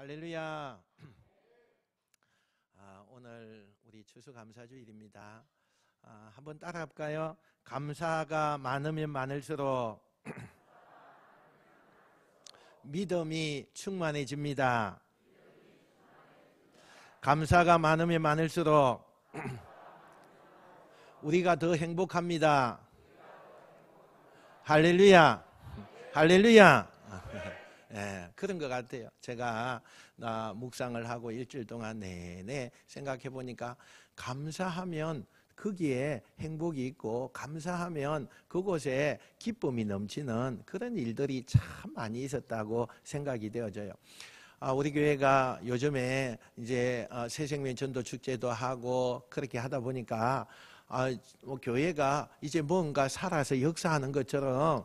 할렐루야. 오늘 우리 추수감사주일입니다. 한번 따라할까요? 감사가 많으면 많을수록 믿음이 충만해집니다. 감사가 많으면 많을수록 우리가 더 행복합니다. 할렐루야. 할렐루야. 그런 것 같아요. 제가 묵상을 하고 일주일 동안 내내 생각해 보니까 감사하면 거기에 행복이 있고 감사하면 그곳에 기쁨이 넘치는 그런 일들이 참 많이 있었다고 생각이 되어져요. 우리 교회가 요즘에 이제 새생명 전도 축제도 하고 그렇게 하다 보니까 교회가 이제 뭔가 살아서 역사하는 것처럼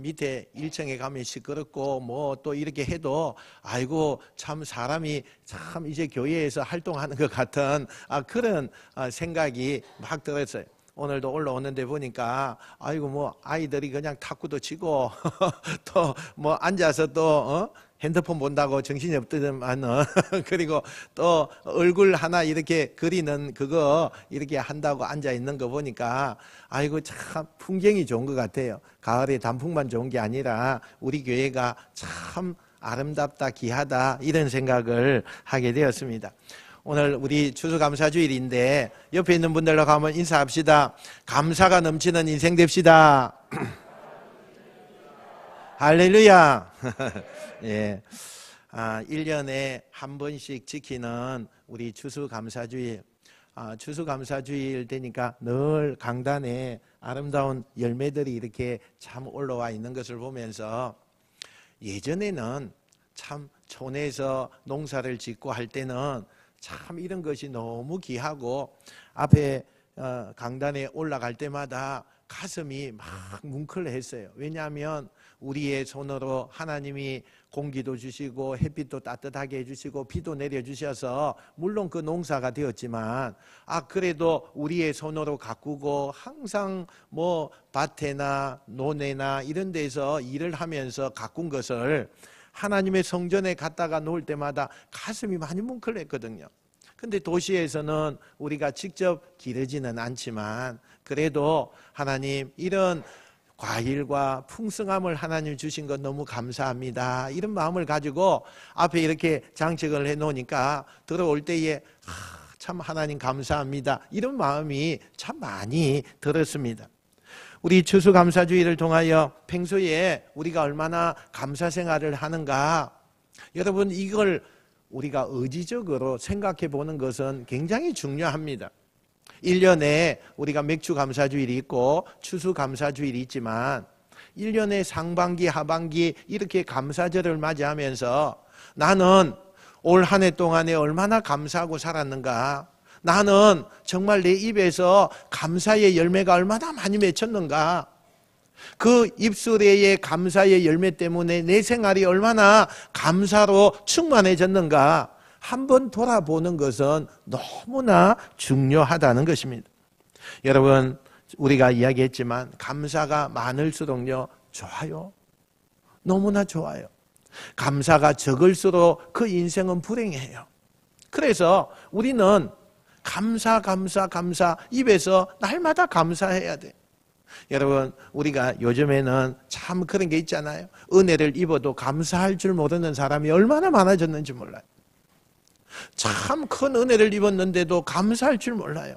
밑에 1층에 가면 시끄럽고 뭐 또 이렇게 해도 아이고 참 사람이 참 이제 교회에서 활동하는 것 같은 그런 생각이 막 들었어요. 오늘도 올라오는데 보니까 아이고 뭐 아이들이 그냥 탁구도 치고 또 뭐 앉아서 또 핸드폰 본다고 정신이 없더만은 그리고 또 얼굴 하나 이렇게 그리는 그거 이렇게 한다고 앉아 있는 거 보니까 아이고 참 풍경이 좋은 것 같아요. 가을에 단풍만 좋은 게 아니라 우리 교회가 참 아름답다 귀하다 이런 생각을 하게 되었습니다. 오늘 우리 추수감사주일인데 옆에 있는 분들로 가면 인사합시다. 감사가 넘치는 인생 됩시다. 할렐루야. 예. 1년에 한 번씩 지키는 우리 추수감사주일. 추수감사주일 되니까 늘 강단에 아름다운 열매들이 이렇게 참 올라와 있는 것을 보면서 예전에는 참 촌에서 농사를 짓고 할 때는 참 이런 것이 너무 귀하고 앞에 강단에 올라갈 때마다 가슴이 막 뭉클했어요. 왜냐하면 우리의 손으로 하나님이 공기도 주시고 햇빛도 따뜻하게 해주시고 비도 내려주셔서 물론 그 농사가 되었지만 그래도 우리의 손으로 가꾸고 항상 뭐 밭에나 논에나 이런 데서 일을 하면서 가꾼 것을 하나님의 성전에 갔다가 놓을 때마다 가슴이 많이 뭉클했거든요. 근데 도시에서는 우리가 직접 기르지는 않지만 그래도 하나님 이런 과일과 풍성함을 하나님 주신 것 너무 감사합니다. 이런 마음을 가지고 앞에 이렇게 장식을 해놓으니까 들어올 때에 참 하나님 감사합니다. 이런 마음이 참 많이 들었습니다. 우리 추수감사주일을 통하여 평소에 우리가 얼마나 감사 생활을 하는가, 여러분 이걸 우리가 의지적으로 생각해 보는 것은 굉장히 중요합니다. 1년에 우리가 맥주감사주일이 있고 추수감사주일이 있지만 1년에 상반기 하반기 이렇게 감사절을 맞이하면서 나는 올 한 해 동안에 얼마나 감사하고 살았는가, 나는 정말 내 입에서 감사의 열매가 얼마나 많이 맺혔는가, 그 입술의 감사의 열매 때문에 내 생활이 얼마나 감사로 충만해졌는가 한번 돌아보는 것은 너무나 중요하다는 것입니다. 여러분 우리가 이야기했지만 감사가 많을수록요 좋아요. 너무나 좋아요. 감사가 적을수록 그 인생은 불행해요. 그래서 우리는 감사 입에서 날마다 감사해야 돼. 여러분 우리가 요즘에는 참 그런 게 있잖아요. 은혜를 입어도 감사할 줄 모르는 사람이 얼마나 많아졌는지 몰라요. 참 큰 은혜를 입었는데도 감사할 줄 몰라요.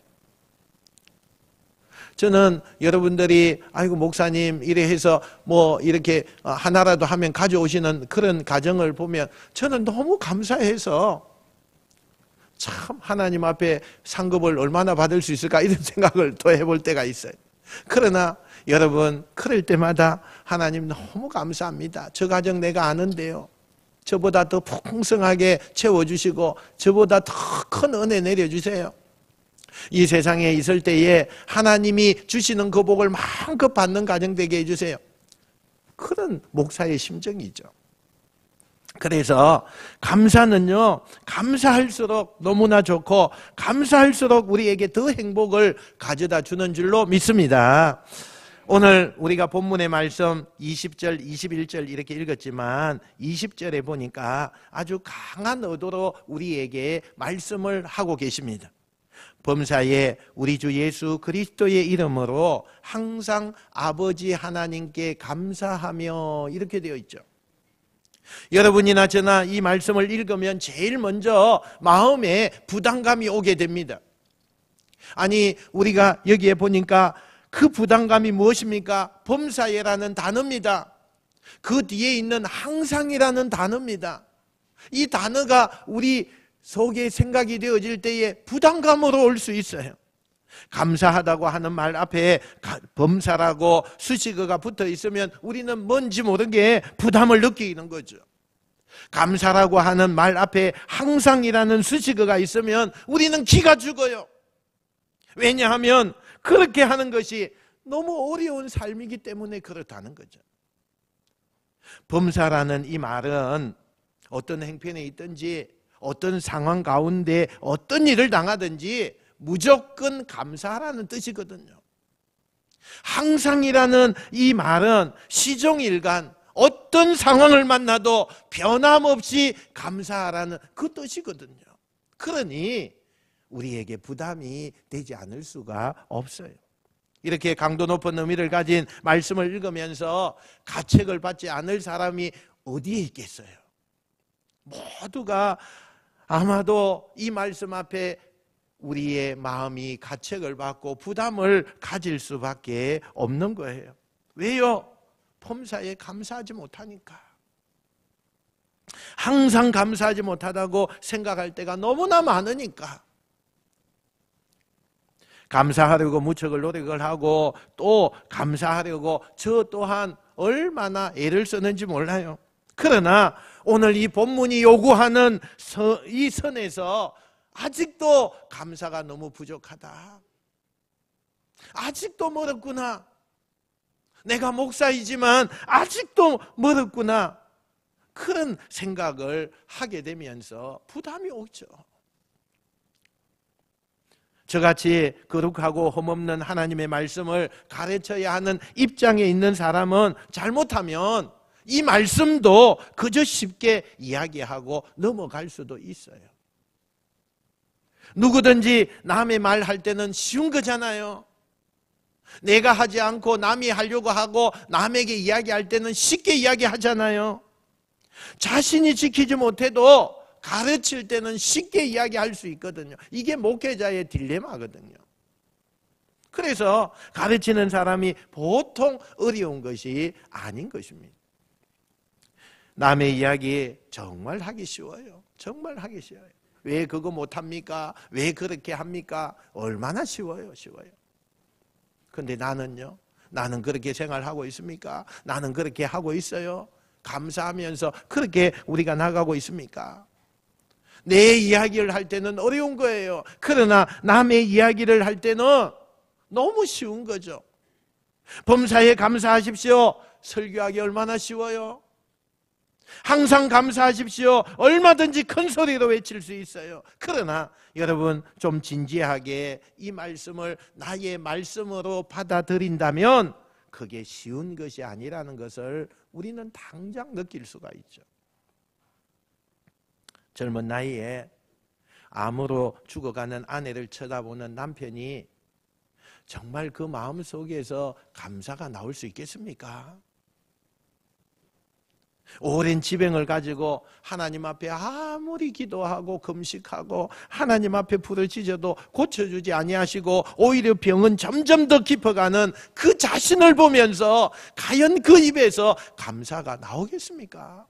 저는 여러분들이 아이고 목사님 이래 해서 뭐 이렇게 하나라도 하면 가져오시는 그런 가정을 보면 저는 너무 감사해서 참 하나님 앞에 상급을 얼마나 받을 수 있을까 이런 생각을 또 해볼 때가 있어요. 그러나 여러분 그럴 때마다 하나님 너무 감사합니다. 저 가정 내가 아는데요, 저보다 더 풍성하게 채워주시고 저보다 더 큰 은혜 내려주세요. 이 세상에 있을 때에 하나님이 주시는 그 복을 마음껏 받는 가정 되게 해주세요. 그런 목사의 심정이죠. 그래서 감사는요 감사할수록 너무나 좋고 감사할수록 우리에게 더 행복을 가져다 주는 줄로 믿습니다. 오늘 우리가 본문의 말씀 20절, 21절 이렇게 읽었지만 20절에 보니까 아주 강한 의도로 우리에게 말씀을 하고 계십니다. 범사에 우리 주 예수 그리스도의 이름으로 항상 아버지 하나님께 감사하며 이렇게 되어 있죠. 여러분이나 저나 이 말씀을 읽으면 제일 먼저 마음에 부담감이 오게 됩니다. 아니, 우리가 여기에 보니까 그 부담감이 무엇입니까? 범사에라는 단어입니다. 그 뒤에 있는 항상이라는 단어입니다. 이 단어가 우리 속에 생각이 되어질 때에 부담감으로 올 수 있어요. 감사하다고 하는 말 앞에 범사라고 수식어가 붙어 있으면 우리는 뭔지 모르게 부담을 느끼는 거죠. 감사라고 하는 말 앞에 항상이라는 수식어가 있으면 우리는 기가 죽어요. 왜냐하면 그렇게 하는 것이 너무 어려운 삶이기 때문에 그렇다는 거죠. 범사라는 이 말은 어떤 행편에 있든지 어떤 상황 가운데 어떤 일을 당하든지 무조건 감사하라는 뜻이거든요. 항상이라는 이 말은 시종일관 어떤 상황을 만나도 변함없이 감사하라는 그 뜻이거든요. 그러니 우리에게 부담이 되지 않을 수가 없어요. 이렇게 강도 높은 의미를 가진 말씀을 읽으면서 가책을 받지 않을 사람이 어디에 있겠어요? 모두가 아마도 이 말씀 앞에 우리의 마음이 가책을 받고 부담을 가질 수밖에 없는 거예요. 왜요? 범사에 감사하지 못하니까. 항상 감사하지 못하다고 생각할 때가 너무나 많으니까. 감사하려고 무척을 노력을 하고 또 감사하려고 저 또한 얼마나 애를 쓰는지 몰라요. 그러나 오늘 이 본문이 요구하는 이 선에서 아직도 감사가 너무 부족하다. 아직도 멀었구나. 내가 목사이지만 아직도 멀었구나. 그런 생각을 하게 되면서 부담이 오죠. 저같이 거룩하고 흠없는 하나님의 말씀을 가르쳐야 하는 입장에 있는 사람은 잘못하면 이 말씀도 그저 쉽게 이야기하고 넘어갈 수도 있어요. 누구든지 남의 말 할 때는 쉬운 거잖아요. 내가 하지 않고 남이 하려고 하고 남에게 이야기할 때는 쉽게 이야기하잖아요. 자신이 지키지 못해도 가르칠 때는 쉽게 이야기할 수 있거든요. 이게 목회자의 딜레마거든요. 그래서 가르치는 사람이 보통 어려운 것이 아닌 것입니다. 남의 이야기 정말 하기 쉬워요. 정말 하기 쉬워요. 왜 그거 못합니까? 왜 그렇게 합니까? 얼마나 쉬워요. 근데 나는요? 나는 그렇게 생활하고 있습니까? 나는 그렇게 하고 있어요? 감사하면서 그렇게 우리가 나가고 있습니까? 내 이야기를 할 때는 어려운 거예요. 그러나 남의 이야기를 할 때는 너무 쉬운 거죠. 범사에 감사하십시오. 설교하기 얼마나 쉬워요. 항상 감사하십시오. 얼마든지 큰 소리로 외칠 수 있어요. 그러나 여러분 좀 진지하게 이 말씀을 나의 말씀으로 받아들인다면 그게 쉬운 것이 아니라는 것을 우리는 당장 느낄 수가 있죠. 젊은 나이에 암으로 죽어가는 아내를 쳐다보는 남편이 정말 그 마음속에서 감사가 나올 수 있겠습니까? 오랜 지병을 가지고 하나님 앞에 아무리 기도하고 금식하고 하나님 앞에 부르짖어도 고쳐주지 아니하시고 오히려 병은 점점 더 깊어가는 그 자신을 보면서 과연 그 입에서 감사가 나오겠습니까?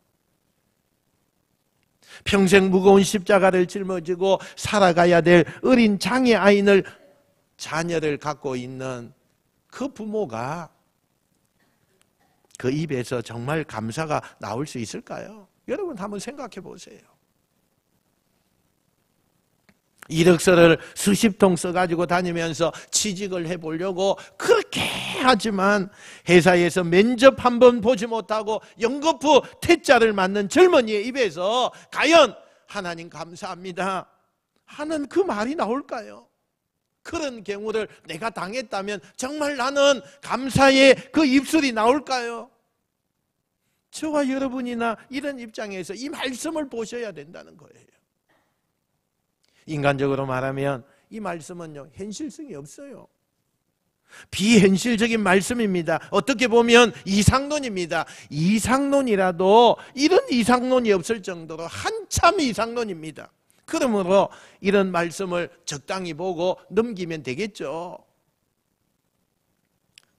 평생 무거운 십자가를 짊어지고 살아가야 될 어린 장애아이를 자녀를 갖고 있는 그 부모가 그 입에서 정말 감사가 나올 수 있을까요? 여러분 한번 생각해 보세요. 이력서를 수십 통 써가지고 다니면서 취직을 해보려고 그렇게 하지만 회사에서 면접 한 번 보지 못하고 연거푸 퇴짜를 맞는 젊은이의 입에서 과연 하나님 감사합니다 하는 그 말이 나올까요? 그런 경우를 내가 당했다면 정말 나는 감사의 그 입술이 나올까요? 저와 여러분이나 이런 입장에서 이 말씀을 보셔야 된다는 거예요. 인간적으로 말하면 이 말씀은요, 현실성이 없어요. 비현실적인 말씀입니다. 어떻게 보면 이상론입니다. 이상론이라도 이런 이상론이 없을 정도로 한참 이상론입니다. 그러므로 이런 말씀을 적당히 보고 넘기면 되겠죠.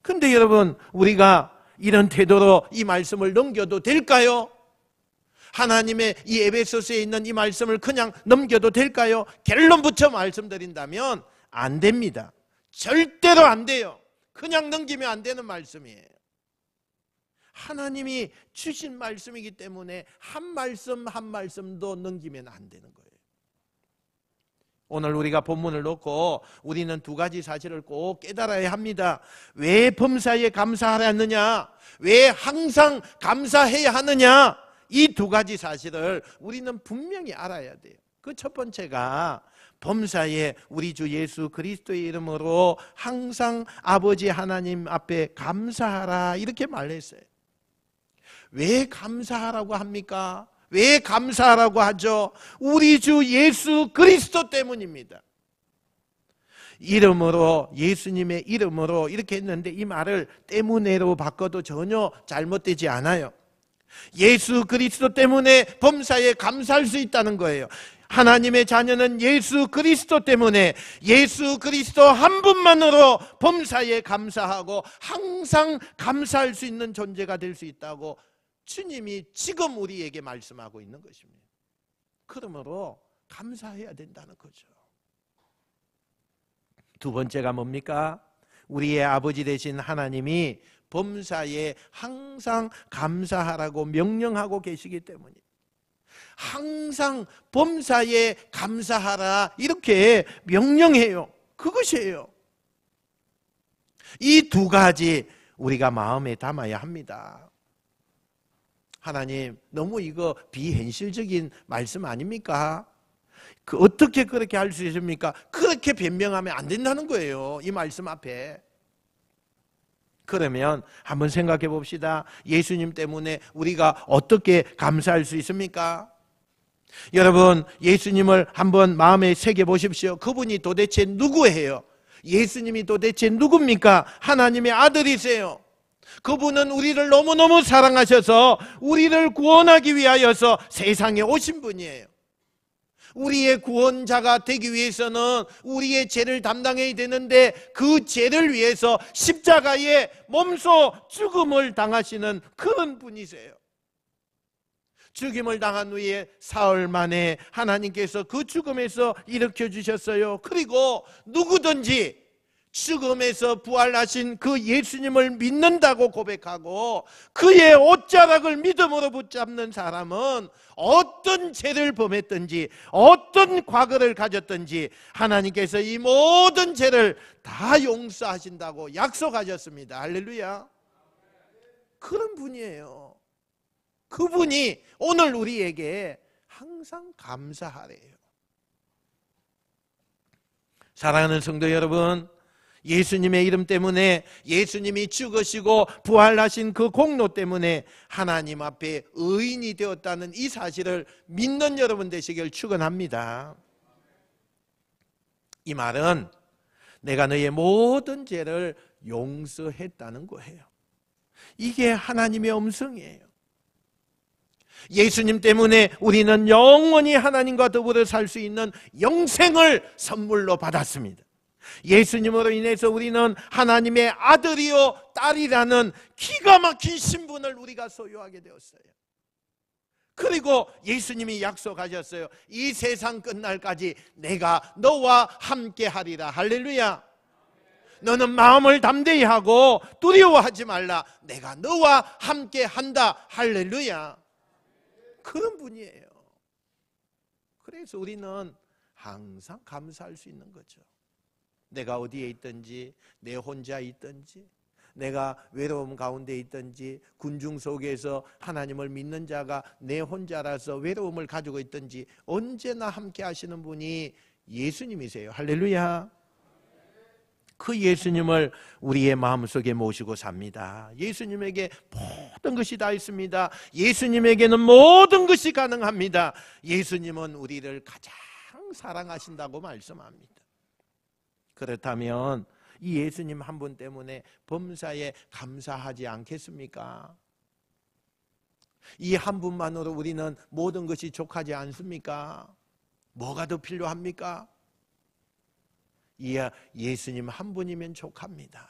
근데 여러분, 우리가 이런 태도로 이 말씀을 넘겨도 될까요? 하나님의 이 에베소서에 있는 이 말씀을 그냥 넘겨도 될까요? 결론부터 말씀드린다면 안 됩니다. 절대로 안 돼요. 그냥 넘기면 안 되는 말씀이에요. 하나님이 주신 말씀이기 때문에 한 말씀 한 말씀도 넘기면 안 되는 거예요. 오늘 우리가 본문을 놓고 우리는 두 가지 사실을 꼭 깨달아야 합니다. 왜 범사에 감사하느냐? 왜 항상 감사해야 하느냐? 이 두 가지 사실을 우리는 분명히 알아야 돼요. 그 첫 번째가 범사에 우리 주 예수 그리스도의 이름으로 항상 아버지 하나님 앞에 감사하라 이렇게 말했어요. 왜 감사하라고 합니까? 왜 감사하라고 하죠? 우리 주 예수 그리스도 때문입니다. 이름으로, 예수님의 이름으로 이렇게 했는데 이 말을 때문에로 바꿔도 전혀 잘못되지 않아요. 예수 그리스도 때문에 범사에 감사할 수 있다는 거예요. 하나님의 자녀는 예수 그리스도 때문에 예수 그리스도 한 분만으로 범사에 감사하고 항상 감사할 수 있는 존재가 될 수 있다고 주님이 지금 우리에게 말씀하고 있는 것입니다. 그러므로 감사해야 된다는 거죠. 두 번째가 뭡니까? 우리의 아버지 되신 하나님이 범사에 항상 감사하라고 명령하고 계시기 때문입니다. 항상 범사에 감사하라 이렇게 명령해요. 그것이에요. 이 두 가지 우리가 마음에 담아야 합니다. 하나님, 너무 이거 비현실적인 말씀 아닙니까? 어떻게 그렇게 할 수 있습니까? 그렇게 변명하면 안 된다는 거예요. 이 말씀 앞에. 그러면 한번 생각해 봅시다. 예수님 때문에 우리가 어떻게 감사할 수 있습니까? 여러분, 예수님을 한번 마음에 새겨 보십시오. 그분이 도대체 누구예요? 예수님이 도대체 누굽니까? 하나님의 아들이세요. 그분은 우리를 너무너무 사랑하셔서 우리를 구원하기 위하여서 세상에 오신 분이에요. 우리의 구원자가 되기 위해서는 우리의 죄를 담당해야 되는데 그 죄를 위해서 십자가에 몸소 죽음을 당하시는 그런 분이세요. 죽임을 당한 후에 사흘 만에 하나님께서 그 죽음에서 일으켜 주셨어요. 그리고 누구든지 죽음에서 부활하신 그 예수님을 믿는다고 고백하고 그의 옷자락을 믿음으로 붙잡는 사람은 어떤 죄를 범했든지 어떤 과거를 가졌든지 하나님께서 이 모든 죄를 다 용서하신다고 약속하셨습니다. 할렐루야. 그런 분이에요. 그분이 오늘 우리에게 항상 감사하래요. 사랑하는 성도 여러분, 예수님의 이름 때문에 예수님이 죽으시고 부활하신 그 공로 때문에 하나님 앞에 의인이 되었다는 이 사실을 믿는 여러분 되시길 축원합니다. 이 말은 내가 너의 모든 죄를 용서했다는 거예요. 이게 하나님의 음성이에요. 예수님 때문에 우리는 영원히 하나님과 더불어 살 수 있는 영생을 선물로 받았습니다. 예수님으로 인해서 우리는 하나님의 아들이요 딸이라는 기가 막힌 신분을 우리가 소유하게 되었어요. 그리고 예수님이 약속하셨어요. 이 세상 끝날까지 내가 너와 함께 하리라. 할렐루야. 너는 마음을 담대히 하고 두려워하지 말라. 내가 너와 함께 한다. 할렐루야. 그런 분이에요. 그래서 우리는 항상 감사할 수 있는 거죠. 내가 어디에 있든지, 내 혼자 있든지, 내가 외로움 가운데 있든지, 군중 속에서 하나님을 믿는 자가 내 혼자라서 외로움을 가지고 있든지 언제나 함께 하시는 분이 예수님이세요. 할렐루야. 그 예수님을 우리의 마음속에 모시고 삽니다. 예수님에게 모든 것이 다 있습니다. 예수님에게는 모든 것이 가능합니다. 예수님은 우리를 가장 사랑하신다고 말씀합니다. 그렇다면 이 예수님 한 분 때문에 범사에 감사하지 않겠습니까? 이 한 분만으로 우리는 모든 것이 족하지 않습니까? 뭐가 더 필요합니까? 예수님 한 분이면 족합니다.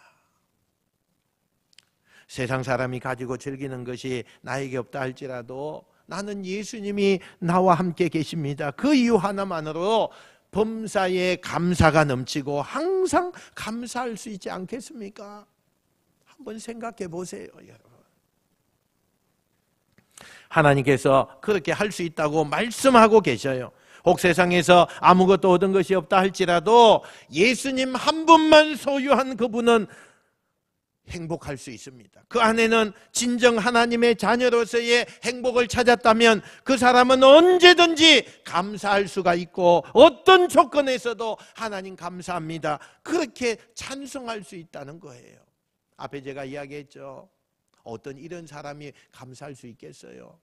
세상 사람이 가지고 즐기는 것이 나에게 없다 할지라도 나는 예수님이 나와 함께 계십니다. 그 이유 하나만으로 범사에 감사가 넘치고 항상 감사할 수 있지 않겠습니까? 한번 생각해 보세요, 여러분. 하나님께서 그렇게 할 수 있다고 말씀하고 계셔요. 혹 세상에서 아무것도 얻은 것이 없다 할지라도 예수님 한 분만 소유한 그분은 행복할 수 있습니다. 그 안에는 진정 하나님의 자녀로서의 행복을 찾았다면 그 사람은 언제든지 감사할 수가 있고 어떤 조건에서도 하나님 감사합니다, 그렇게 찬송할 수 있다는 거예요. 앞에 제가 이야기했죠. 어떤 이런 사람이 감사할 수 있겠어요?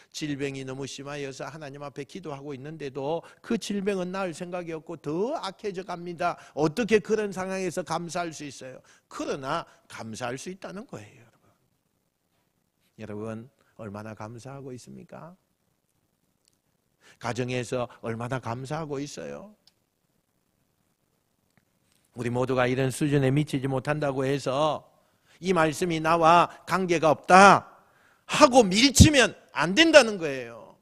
질병이 너무 심하여서 하나님 앞에 기도하고 있는데도 그 질병은 나을 생각이 없고 더 악해져 갑니다. 어떻게 그런 상황에서 감사할 수 있어요? 그러나 감사할 수 있다는 거예요. 여러분 얼마나 감사하고 있습니까? 가정에서 얼마나 감사하고 있어요? 우리 모두가 이런 수준에 미치지 못한다고 해서 이 말씀이 나와 관계가 없다 하고 밀치면 안 된다는 거예요.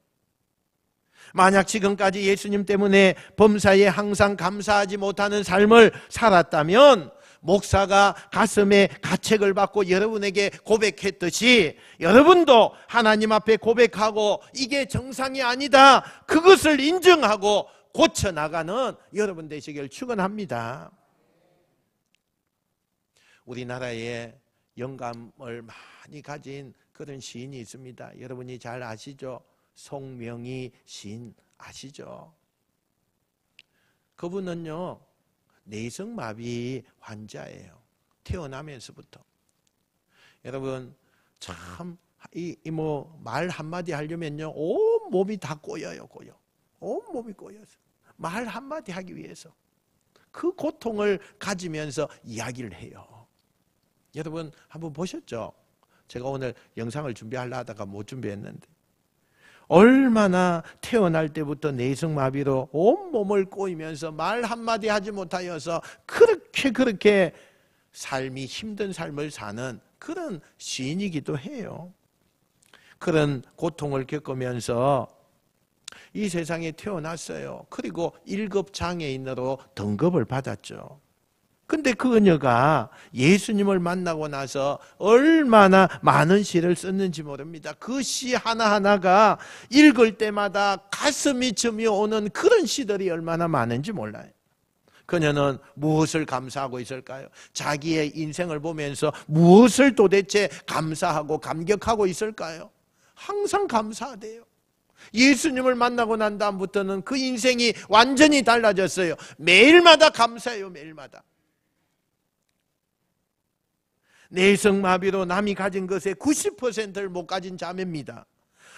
만약 지금까지 예수님 때문에 범사에 항상 감사하지 못하는 삶을 살았다면 목사가 가슴에 가책을 받고 여러분에게 고백했듯이 여러분도 하나님 앞에 고백하고 이게 정상이 아니다, 그것을 인정하고 고쳐나가는 여러분 되시길 축원합니다. 우리나라에 영감을 많이 가진 그런 시인이 있습니다. 여러분이 잘 아시죠? 송명희 시인 아시죠? 그분은요 내성마비 환자예요. 태어나면서부터. 여러분 참 말 한마디 하려면요 온 몸이 다 꼬여요. 온 몸이 꼬여서 말 한마디 하기 위해서 그 고통을 가지면서 이야기를 해요. 여러분 한번 보셨죠? 제가 오늘 영상을 준비하려 하다가 못 준비했는데 얼마나 태어날 때부터 내성마비로 온몸을 꼬이면서 말 한마디 하지 못하여서 그렇게 삶이 힘든 삶을 사는 그런 시인이기도 해요. 그런 고통을 겪으면서 이 세상에 태어났어요. 그리고 1급 장애인으로 등급을 받았죠. 근데 그녀가 예수님을 만나고 나서 얼마나 많은 시를 썼는지 모릅니다. 그 시 하나하나가 읽을 때마다 가슴이 쯤이 오는 그런 시들이 얼마나 많은지 몰라요. 그녀는 무엇을 감사하고 있을까요? 자기의 인생을 보면서 무엇을 도대체 감사하고 감격하고 있을까요? 항상 감사하대요. 예수님을 만나고 난 다음부터는 그 인생이 완전히 달라졌어요. 매일마다 감사해요. 매일마다. 내성마비로 남이 가진 것의 90%를 못 가진 자매입니다.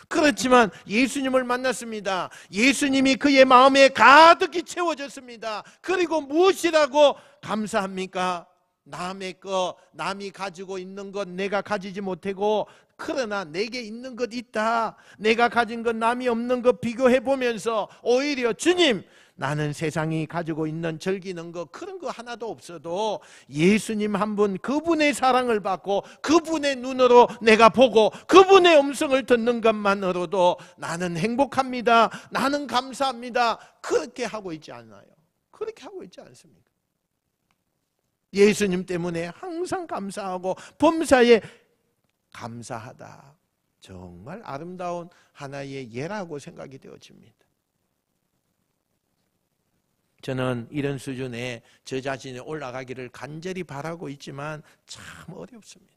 그렇지만 예수님을 만났습니다. 예수님이 그의 마음에 가득히 채워졌습니다. 그리고 무엇이라고 감사합니까? 남의 거, 남이 가지고 있는 것 내가 가지지 못하고 그러나 내게 있는 것 있다, 내가 가진 것 남이 없는 것 비교해보면서 오히려 주님, 나는 세상이 가지고 있는 즐기는 거 그런 거 하나도 없어도 예수님 한 분, 그분의 사랑을 받고 그분의 눈으로 내가 보고 그분의 음성을 듣는 것만으로도 나는 행복합니다, 나는 감사합니다, 그렇게 하고 있지 않나요? 그렇게 하고 있지 않습니까? 예수님 때문에 항상 감사하고 범사에 감사하다, 정말 아름다운 하나의 예라고 생각이 되어집니다. 저는 이런 수준에 저 자신이 올라가기를 간절히 바라고 있지만 참 어렵습니다.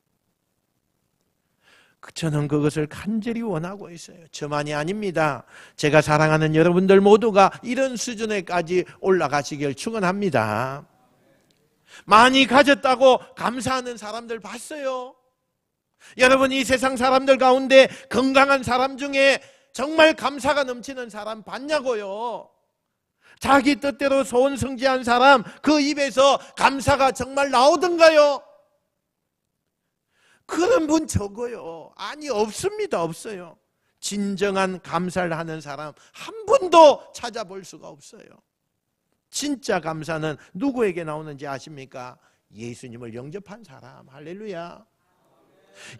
저는 그것을 간절히 원하고 있어요. 저만이 아닙니다. 제가 사랑하는 여러분들 모두가 이런 수준에까지 올라가시길 축원합니다. 많이 가졌다고 감사하는 사람들 봤어요? 여러분, 이 세상 사람들 가운데 건강한 사람 중에 정말 감사가 넘치는 사람 봤냐고요? 자기 뜻대로 소원성지한 사람, 그 입에서 감사가 정말 나오던가요? 그런 분 적어요. 아니, 없습니다. 없어요. 진정한 감사를 하는 사람 한 분도 찾아볼 수가 없어요. 진짜 감사는 누구에게 나오는지 아십니까? 예수님을 영접한 사람. 할렐루야.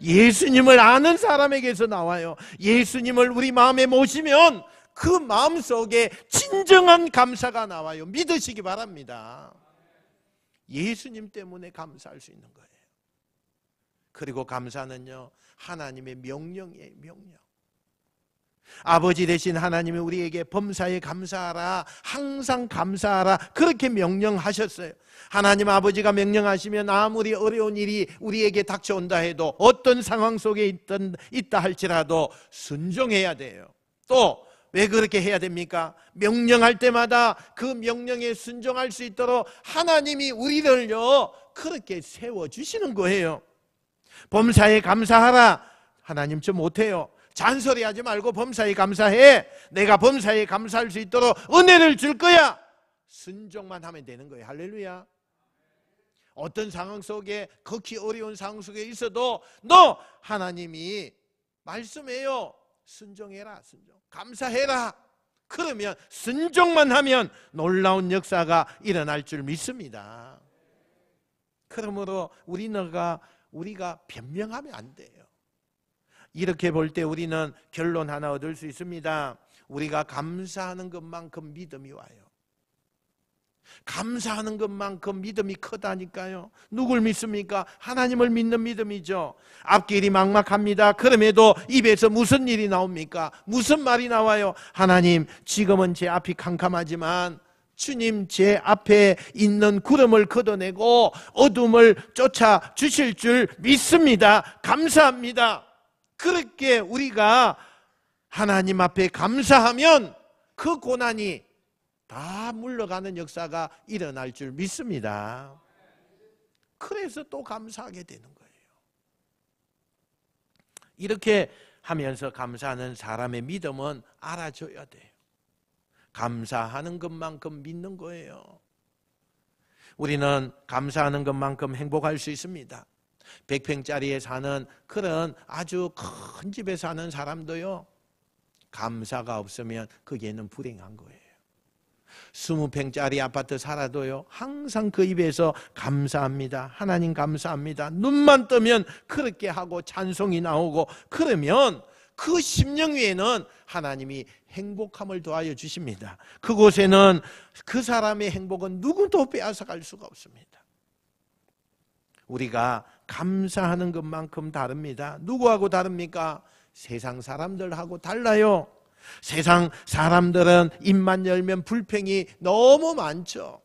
예수님을 아는 사람에게서 나와요. 예수님을 우리 마음에 모시면 그 마음속에 진정한 감사가 나와요. 믿으시기 바랍니다. 예수님 때문에 감사할 수 있는 거예요. 그리고 감사는요, 하나님의 명령이에요. 명령. 아버지 되신 하나님이 우리에게 범사에 감사하라, 항상 감사하라, 그렇게 명령하셨어요. 하나님 아버지가 명령하시면 아무리 어려운 일이 우리에게 닥쳐온다 해도, 어떤 상황 속에 있다 할지라도 순종해야 돼요. 또 왜 그렇게 해야 됩니까? 명령할 때마다 그 명령에 순종할 수 있도록 하나님이 우리를요 그렇게 세워주시는 거예요. 범사에 감사하라. 하나님 좀 못해요. 잔소리하지 말고 범사에 감사해. 내가 범사에 감사할 수 있도록 은혜를 줄 거야. 순종만 하면 되는 거예요. 할렐루야. 어떤 상황 속에, 극히 어려운 상황 속에 있어도 너 하나님이 말씀해요. 순종해라. 순종. 감사해라. 그러면 순종만 하면 놀라운 역사가 일어날 줄 믿습니다. 그러므로 우리가 변명하면 안 돼요. 이렇게 볼 때 우리는 결론 하나 얻을 수 있습니다. 우리가 감사하는 것만큼 믿음이 와요. 감사하는 것만큼 믿음이 크다니까요. 누굴 믿습니까? 하나님을 믿는 믿음이죠. 앞길이 막막합니다. 그럼에도 입에서 무슨 일이 나옵니까? 무슨 말이 나와요? 하나님, 지금은 제 앞이 캄캄하지만 주님, 제 앞에 있는 구름을 걷어내고 어둠을 쫓아 주실 줄 믿습니다. 감사합니다. 그렇게 우리가 하나님 앞에 감사하면 그 고난이 다 물러가는 역사가 일어날 줄 믿습니다. 그래서 또 감사하게 되는 거예요. 이렇게 하면서 감사하는 사람의 믿음은 알아줘야 돼요. 감사하는 것만큼 믿는 거예요. 우리는 감사하는 것만큼 행복할 수 있습니다. 100평짜리에 사는 그런 아주 큰 집에 사는 사람도요, 감사가 없으면 거기에는 불행한 거예요. 20평짜리 아파트 살아도요, 항상 그 입에서 감사합니다, 하나님 감사합니다, 눈만 뜨면 그렇게 하고 찬송이 나오고, 그러면 그 심령 위에는 하나님이 행복함을 더하여 주십니다. 그곳에는 그 사람의 행복은 누구도 빼앗아갈 수가 없습니다. 우리가 감사하는 것만큼 다릅니다. 누구하고 다릅니까? 세상 사람들하고 달라요. 세상 사람들은 입만 열면 불평이 너무 많죠.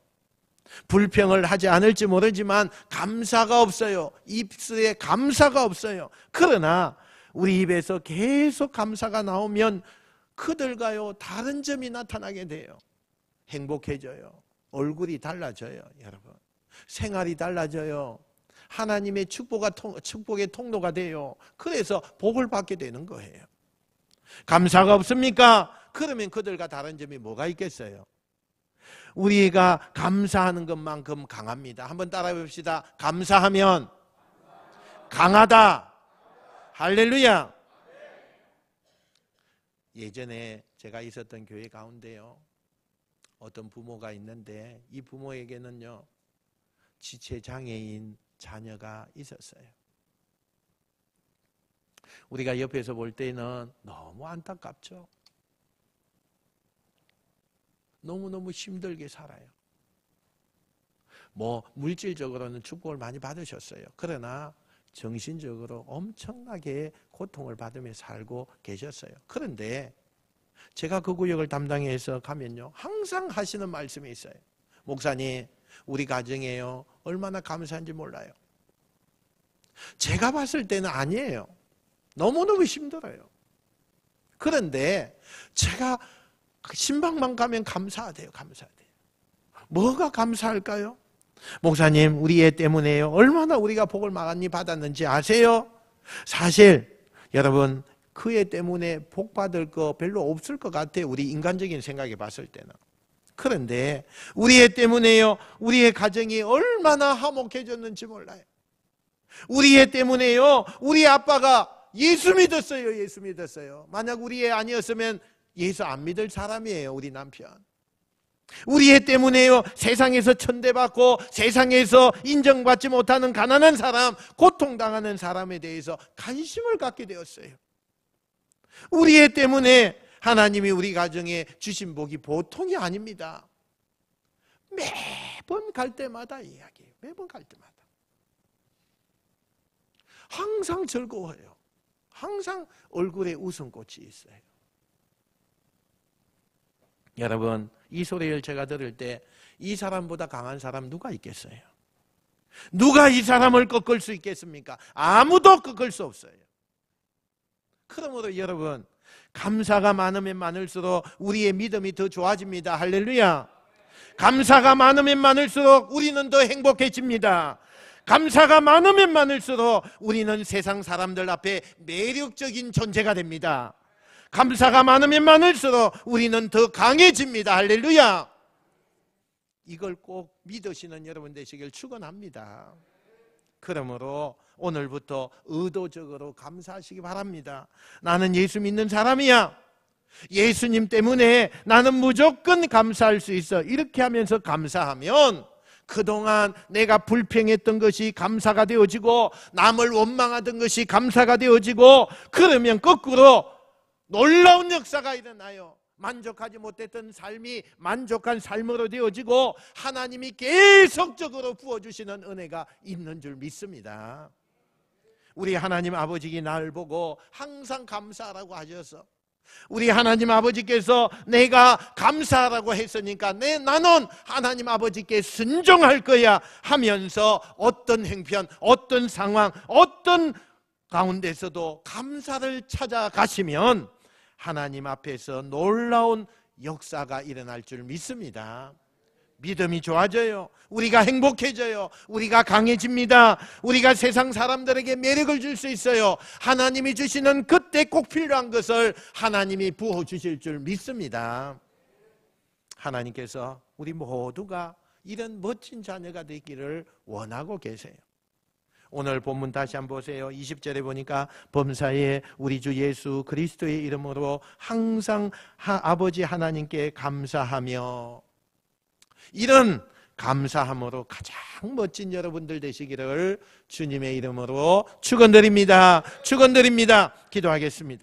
불평을 하지 않을지 모르지만 감사가 없어요. 입술에 감사가 없어요. 그러나 우리 입에서 계속 감사가 나오면 그들과요 다른 점이 나타나게 돼요. 행복해져요. 얼굴이 달라져요. 여러분, 생활이 달라져요. 하나님의 축복의 통로가 돼요. 그래서 복을 받게 되는 거예요. 감사가 없습니까? 그러면 그들과 다른 점이 뭐가 있겠어요? 우리가 감사하는 것만큼 강합니다. 한번 따라해 봅시다. 감사하면 강하다. 할렐루야. 예전에 제가 있었던 교회 가운데요, 어떤 부모가 있는데 이 부모에게는요 지체장애인 자녀가 있었어요. 우리가 옆에서 볼 때는 너무 안타깝죠. 너무너무 힘들게 살아요. 물질적으로는 축복을 많이 받으셨어요. 그러나 정신적으로 엄청나게 고통을 받으며 살고 계셨어요. 그런데 제가 그 구역을 담당해서 가면요, 항상 하시는 말씀이 있어요. 목사님, 우리 가정에요 얼마나 감사한지 몰라요. 제가 봤을 때는 아니에요. 너무너무 힘들어요. 그런데 제가 신방만 가면 감사하대요. 감사하대요. 뭐가 감사할까요? 목사님, 우리 애 때문에요. 얼마나 우리가 복을 많이 받았는지 아세요? 사실 여러분, 그 애 때문에 복 받을 거 별로 없을 것 같아요. 우리 인간적인 생각에 봤을 때는. 그런데 우리 애 때문에요, 우리의 가정이 얼마나 화목해졌는지 몰라요. 우리 애 때문에요, 우리 아빠가 예수 믿었어요. 예수 믿었어요. 만약 우리 애 아니었으면 예수 안 믿을 사람이에요. 우리 남편. 우리 애 때문에요, 세상에서 천대받고 세상에서 인정받지 못하는 가난한 사람, 고통당하는 사람에 대해서 관심을 갖게 되었어요. 우리 애 때문에 하나님이 우리 가정에 주신 복이 보통이 아닙니다. 매번 갈 때마다 이야기해요. 매번 갈 때마다. 항상 즐거워요. 항상 얼굴에 웃음꽃이 있어요. 여러분, 이 소리를 제가 들을 때 이 사람보다 강한 사람 누가 있겠어요? 누가 이 사람을 꺾을 수 있겠습니까? 아무도 꺾을 수 없어요. 그러므로 여러분, 감사가 많으면 많을수록 우리의 믿음이 더 좋아집니다. 할렐루야. 감사가 많으면 많을수록 우리는 더 행복해집니다. 감사가 많으면 많을수록 우리는 세상 사람들 앞에 매력적인 존재가 됩니다. 감사가 많으면 많을수록 우리는 더 강해집니다. 할렐루야. 이걸 꼭 믿으시는 여러분 되시길 축원합니다. 그러므로 오늘부터 의도적으로 감사하시기 바랍니다. 나는 예수 믿는 사람이야. 예수님 때문에 나는 무조건 감사할 수 있어. 이렇게 하면서 감사하면 그동안 내가 불평했던 것이 감사가 되어지고 남을 원망하던 것이 감사가 되어지고, 그러면 거꾸로 놀라운 역사가 일어나요. 만족하지 못했던 삶이 만족한 삶으로 되어지고 하나님이 계속적으로 부어주시는 은혜가 있는 줄 믿습니다. 우리 하나님 아버지가 나를 보고 항상 감사하라고 하셔서, 우리 하나님 아버지께서 내가 감사하라고 했으니까 나는 하나님 아버지께 순종할 거야 하면서 어떤 형편, 어떤 상황, 어떤 가운데서도 감사를 찾아가시면 하나님 앞에서 놀라운 역사가 일어날 줄 믿습니다. 믿음이 좋아져요. 우리가 행복해져요. 우리가 강해집니다. 우리가 세상 사람들에게 매력을 줄 수 있어요. 하나님이 주시는 그때 꼭 필요한 것을 하나님이 부어주실 줄 믿습니다. 하나님께서 우리 모두가 이런 멋진 자녀가 되기를 원하고 계세요. 오늘 본문 다시 한번 보세요. 20절에 보니까 범사에 우리 주 예수 그리스도의 이름으로 항상 아버지 하나님께 감사하며, 이런 감사함으로 가장 멋진 여러분들 되시기를 주님의 이름으로 축원드립니다. 축원드립니다. 기도하겠습니다.